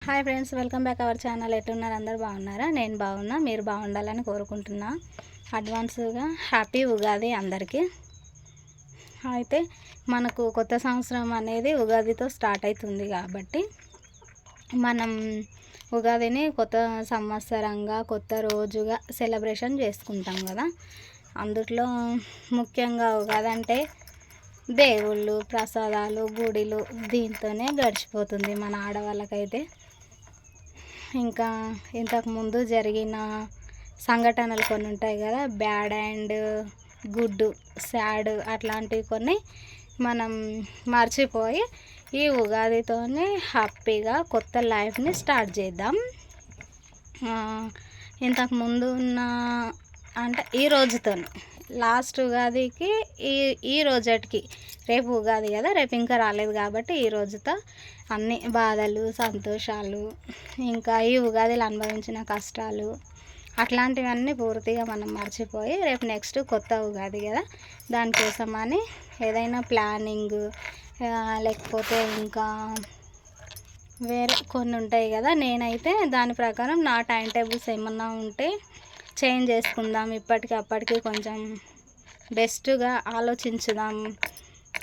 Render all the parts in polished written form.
Hi friends, welcome back our channel. ఎట్లున్నారు? అందరు బాగున్నారా? నేను బాగున్నా, మీరు బాగుండాలని కోరుకుంటున్నా. అడ్వాన్స్గా హ్యాపీ ఉగాది అందరికీ. అయితే మనకు కొత్త సంవత్సరం అనేది ఉగాదితో స్టార్ట్ అవుతుంది కాబట్టి మనం ఉగాదిని కొత్త సంవత్సరంగా, కొత్త రోజుగా సెలబ్రేషన్ చేసుకుంటాం కదా. అందుట్లో ముఖ్యంగా ఉగాది అంటే దేవుళ్ళు, ప్రసాదాలు, గుడిలు, దీంతోనే గడిచిపోతుంది మన ఆడవాళ్ళకైతే. ఇంకా ఇంతకుముందు జరిగిన సంఘటనలు కొన్ని ఉంటాయి కదా, బ్యాడ్ అండ్ గుడ్, సాడ్, అట్లాంటివి కొన్ని మనం మర్చిపోయి ఈ ఉగాదితోనే హ్యాపీగా కొత్త లైఫ్ని స్టార్ట్ చేద్దాం. ఇంతకుముందు ఉన్న అంటే ఈ రోజుతో లాస్ట్ ఉగాదికి ఈ రోజుకి, రేపు ఉగాది కదా, రేపు ఇంకా రాలేదు కాబట్టి ఈ రోజుతో అన్ని బాధలు, సంతోషాలు, ఇంకా ఈ ఉగాదిలో అనుభవించిన కష్టాలు అట్లాంటివన్నీ పూర్తిగా మనం మర్చిపోయి రేపు నెక్స్ట్ కొత్త ఉగాది కదా, దానికోసమని ఏదైనా ప్లానింగ్ లేకపోతే ఇంకా వేరే కొన్ని ఉంటాయి కదా, నేనైతే దాని ప్రకారం నా టైం టేబుల్స్ ఏమన్నా ఉంటే చేంజ్ చేసుకుందాం, ఇప్పటికి అప్పటికి కొంచెం బెస్ట్గా ఆలోచించుదాం,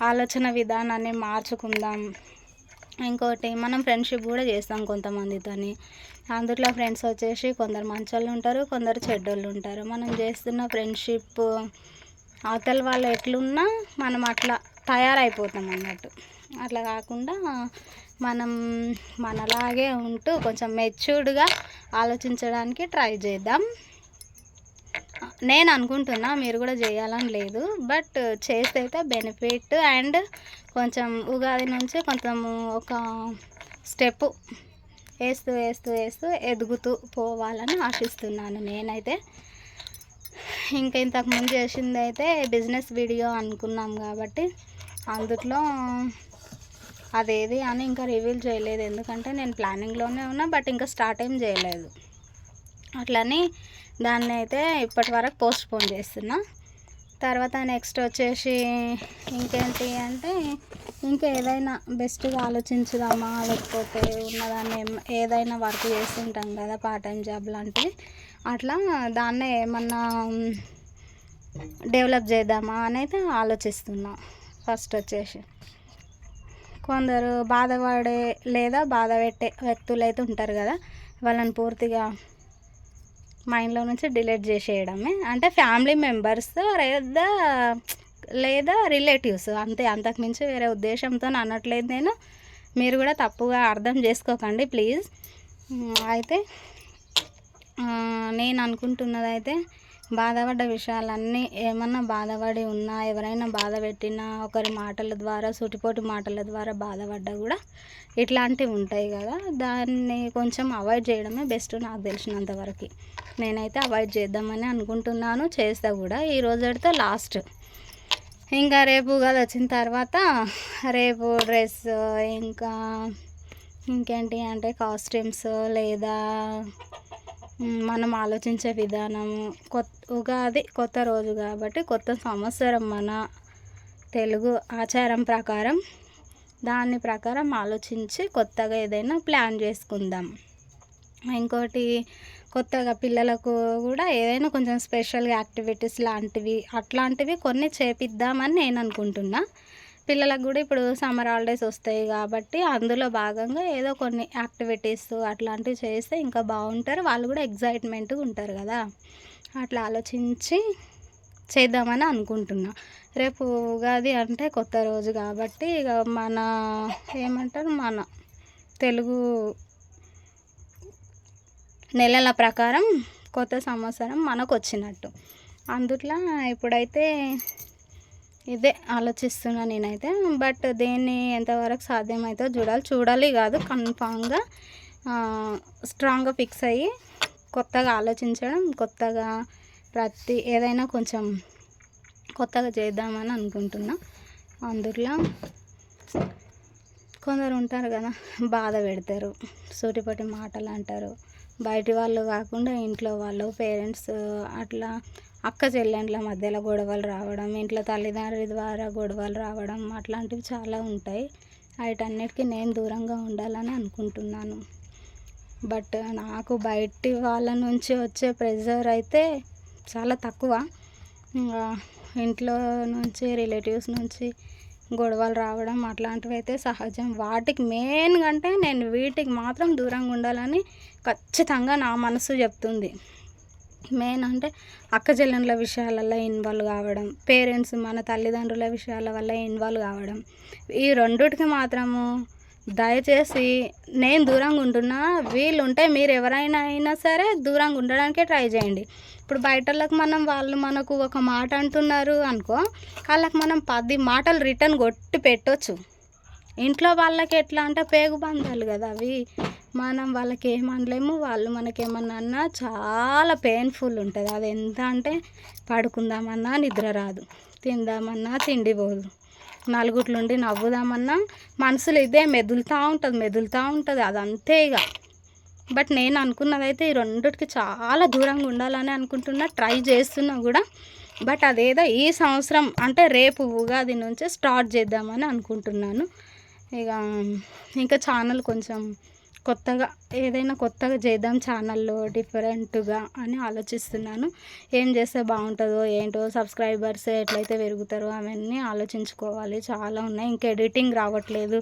ఆలోచన విధానాన్ని మార్చుకుందాం. ఇంకోటి, మనం ఫ్రెండ్షిప్ కూడా చేస్తాం కొంతమందితోని. అందులో ఫ్రెండ్స్ వచ్చేసి కొందరు మంచోళ్ళు ఉంటారు, కొందరు చెడ్డోళ్ళు ఉంటారు. మనం చేస్తున్న ఫ్రెండ్షిప్ అవతల వాళ్ళు ఎట్లున్నా మనం అట్లా తయారైపోతాం అన్నట్టు. అట్లా కాకుండా మనం మనలాగే ఉంటూ కొంచెం మెచ్యూర్డ్గా ఆలోచించడానికి ట్రై చేద్దాం. నేను అనుకుంటున్నా, మీరు కూడా చేయాలని లేదు, బట్ చేస్తే అయితే బెనిఫిట్ అండ్ కొంచెం ఉగాది నుంచి కొంచెం ఒక స్టెప్ వేస్తూ వేస్తూ వేస్తూ ఎదుగుతూ పోవాలని ఆశిస్తున్నాను నేనైతే. ఇంకా ఇంతకుముందు చేసింది అయితే బిజినెస్ వీడియో అనుకున్నాం కాబట్టి అందులో అదేది అని ఇంకా రివీల్ చేయలేదు, ఎందుకంటే నేను ప్లానింగ్లోనే ఉన్నా, బట్ ఇంకా స్టార్ట్ ఏం చేయలేదు. అట్లని దాన్ని అయితే ఇప్పటి వరకు పోస్ట్పోన్ చేస్తున్నా. తర్వాత నెక్స్ట్ వచ్చేసి ఇంకేంటి అంటే, ఇంకా ఏదైనా బెస్ట్గా ఆలోచించుదామా, లేకపోతే ఉన్నదాన్ని ఏదైనా వర్క్ చేస్తుంటాం కదా, పార్ట్ టైం జాబ్ లాంటివి, అట్లా దాన్నే ఏమన్నా డెవలప్ చేద్దామా అని అయితే ఆలోచిస్తున్నా. ఫస్ట్ వచ్చేసి కొందరు బాధపడే లేదా బాధ పెట్టే వ్యక్తులు అయితే ఉంటారు కదా, వాళ్ళని పూర్తిగా మైండ్లో నుంచి డిలీట్ చేసేయడమే. అంటే ఫ్యామిలీ మెంబర్స్ లేదా రిలేటివ్స్ అంతే, అంతకుమించి వేరే ఉద్దేశంతో అనట్లేదు నేను. మీరు కూడా తప్పుగా అర్థం చేసుకోకండి ప్లీజ్. అయితే నేను అనుకుంటున్నది అయితే, బాధపడ్డ విషయాలన్నీ ఏమన్నా బాధపడి ఉన్నా, ఎవరైనా బాధ పెట్టినా, ఒకరి మాటల ద్వారా, సూటిపోటి మాటల ద్వారా బాధపడ్డా కూడా ఇట్లాంటివి ఉంటాయి కదా, దాన్ని కొంచెం అవాయిడ్ చేయడమే బెస్ట్ నాకు తెలిసినంతవరకు. నేనైతే అవాయిడ్ చేద్దామని అనుకుంటున్నాను, చేస్తా కూడా. ఈ రోజుతో లాస్ట్. ఇంకా రేపు ఉగాది వచ్చిన తర్వాత రేపు డ్రెస్, ఇంకా ఇంకేంటి అంటే కాస్ట్యూమ్స్, లేదా మనం ఆలోచించే విధానము, ఉగాది కొత్త రోజు కాబట్టి, కొత్త సంవత్సరం మన తెలుగు ఆచారం ప్రకారం, దాని ప్రకారం ఆలోచించి కొత్తగా ఏదైనా ప్లాన్ చేసుకుందాం. ఇంకోటి, కొత్తగా పిల్లలకు కూడా ఏదైనా కొంచెం స్పెషల్గా యాక్టివిటీస్ లాంటివి అట్లాంటివి కొన్ని చేపిద్దామని నేను అనుకుంటున్నా. పిల్లలకు కూడా ఇప్పుడు సమ్మర్ హాలిడేస్ వస్తాయి కాబట్టి అందులో భాగంగా ఏదో కొన్ని యాక్టివిటీస్ అట్లాంటివి చేస్తే ఇంకా బాగుంటారు, వాళ్ళు కూడా ఎగ్జైట్మెంట్గా ఉంటారు కదా. అట్లా ఆలోచించి చేద్దామని అనుకుంటున్నా. రేపు ఉగాది అంటే కొత్త రోజు కాబట్టి ఇక మన ఏమంటారు, మన తెలుగు నెలల ప్రకారం కొత్త సంవత్సరం మనకు వచ్చినట్టు. అందుట్లో ఇప్పుడైతే ఇదే ఆలోచిస్తున్నా నేనైతే. బట్ దేన్ని ఎంతవరకు సాధ్యమవుతో చూడాలి కాదు, కన్ఫామ్గా స్ట్రాంగ్గా ఫిక్స్ అయ్యి కొత్తగా ఆలోచించడం, కొత్తగా ఏదైనా కొంచెం కొత్తగా చేద్దామని అనుకుంటున్నా. అందుట్లో కొందరు ఉంటారు కదా, బాధ పెడతారు, సూటిపట్టి మాటలు అంటారు, బయటి వాళ్ళు కాకుండా ఇంట్లో వాళ్ళు, పేరెంట్స్, అట్లా అక్క చెల్లెండ్ల మధ్యలో గొడవలు రావడం, ఇంట్లో తల్లిదండ్రుల ద్వారా గొడవలు రావడం, అట్లాంటివి చాలా ఉంటాయి. వాటన్నిటికీ నేను దూరంగా ఉండాలని అనుకుంటున్నాను. బట్ నాకు బయటి వాళ్ళ నుంచి వచ్చే ప్రెజర్ అయితే చాలా తక్కువ. ఇంకా ఇంట్లో నుంచి రిలేటివ్స్ నుంచి గొడవలు రావడం అట్లాంటివి అయితే సహజం. వాటికి మెయిన్గా అంటే నేను వీటికి మాత్రం దూరంగా ఉండాలని ఖచ్చితంగా నా మనసు చెప్తుంది. మెయిన్ అంటే అక్క చెల్లెళ్ళ విషయాలలో ఇన్వాల్వ్ కావడం, పేరెంట్స్ మన తల్లిదండ్రుల విషయాల వల్ల ఇన్వాల్వ్ కావడం, ఈ రెండిటికి మాత్రము దయచేసి నేను దూరంగా ఉంటున్నా, వీళ్ళు ఉంటే మీరు ఎవరైనా అయినా సరే దూరంగా ఉండడానికే ట్రై చేయండి. ఇప్పుడు బయటలకు వాళ్ళు మనకు ఒక మాట అంటున్నారు అనుకో, వాళ్ళకి మనం 10 మాటలు రిటర్న్ కొట్టి పెట్టొచ్చు. ఇంట్లో వాళ్ళకి ఎట్లా అంటే పేగు బంధాలు కదా అవి, మనం వాళ్ళకి ఏమనలేము, వాళ్ళు మనకేమన్నా అన్నా చాలా పెయిన్ఫుల్ ఉంటుంది. అది ఎంత అంటే పడుకుందామన్నా నిద్ర రాదు, తిందామన్నా తిండి పోదు, నలుగుట్లుండి నవ్వుదామన్నా మనసులో ఇదే మెదులుతూ ఉంటుంది. అది అంతే ఇక. బట్ నేను అనుకున్నదైతే ఈ రెండిటికి చాలా దూరంగా ఉండాలని అనుకుంటున్నా, ట్రై చేస్తున్నా కూడా. బట్ అదేదో ఈ సంవత్సరం అంటే రేపు ఉగాది నుంచి స్టార్ట్ చేద్దామని అనుకుంటున్నాను. ఇంకా ఛానల్ కొంచెం ఏదైనా కొత్తగా చేద్దాం ఛానల్లో డిఫరెంట్గా అని ఆలోచిస్తున్నాను. ఏం చేస్తే బాగుంటుందో ఏంటో, సబ్స్క్రైబర్స్ ఎట్లయితే పెరుగుతారో అవన్నీ ఆలోచించుకోవాలి. చాలా ఉన్నాయి. ఇంకా ఎడిటింగ్ రావట్లేదు,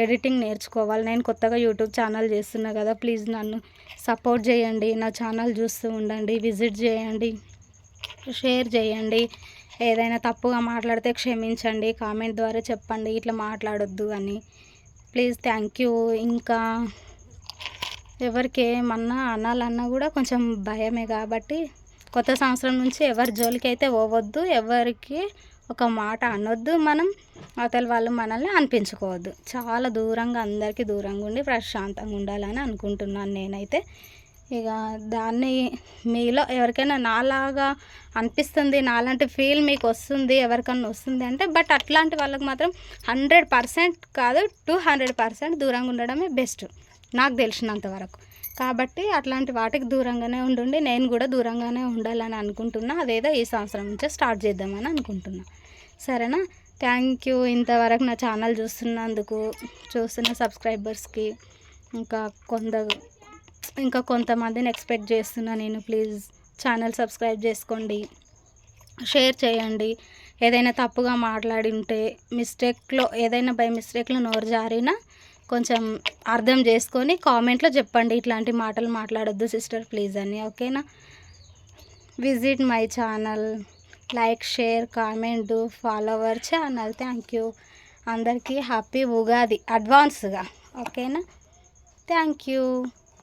ఎడిటింగ్ నేర్చుకోవాలి. నేను కొత్తగా యూట్యూబ్ ఛానల్ చేస్తున్నా కదా, ప్లీజ్ నన్ను సపోర్ట్ చేయండి. నా ఛానల్ చూస్తూ ఉండండి, విజిట్ చేయండి, షేర్ చేయండి. ఏదైనా తప్పుగా మాట్లాడితే క్షమించండి, కామెంట్ ద్వారా చెప్పండి ఇట్లా మాట్లాడొద్దు అని. Please, thank you. ఇంకా ఎవరికి ఏమన్నా అనాలన్నా కూడా కొంచెం భయమే కాబట్టి కొత్త సంవత్సరం నుంచి ఎవరి జోలికి అయితే పోవద్దు, ఎవరికి ఒక మాట అనొద్దు, మనం అవతల వాళ్ళు మనల్ని అనిపించుకోవద్దు. చాలా దూరంగా, అందరికీ దూరంగా ఉండి ప్రశాంతంగా ఉండాలని అనుకుంటున్నాను నేనైతే. ఇక దాన్ని మీలో ఎవరికైనా నాలాగా అనిపిస్తుంది, నాలాంటి ఫీల్ మీకు వస్తుంది, ఎవరికన్నా వస్తుంది అంటే, బట్ అట్లాంటి వాళ్ళకి మాత్రం 100% కాదు 200% దూరంగా ఉండడమే బెస్ట్ నాకు తెలిసినంత వరకు. కాబట్టి అట్లాంటి వాటికి దూరంగానే ఉండండి. నేను కూడా దూరంగానే ఉండాలని అనుకుంటున్నా. అదేదో ఈ సంవత్సరం నుంచే స్టార్ట్ చేద్దామని అనుకుంటున్నా. సరేనా? థ్యాంక్ యూ ఇంతవరకు నా ఛానల్ చూస్తున్న సబ్స్క్రైబర్స్కి. ఇంకా కొంతమందిని ఎక్స్పెక్ట్ చేస్తున్నా నేను. ప్లీజ్ ఛానల్ సబ్స్క్రైబ్ చేసుకోండి, షేర్ చేయండి. ఏదైనా తప్పుగా మాట్లాడి ఉంటే ఏదైనా బై మిస్టేక్లో నోరు జారినా కొంచెం అర్థం చేసుకొని కామెంట్లో చెప్పండి, ఇట్లాంటి మాటలు మాట్లాడొద్దు సిస్టర్ ప్లీజ్ అని. ఓకేనా? Visit my channel, like, share, comment, follow our channel. Thank you. అందరికీ హ్యాపీ ఉగాది అడ్వాన్స్గా. ఓకేనా? Thank you.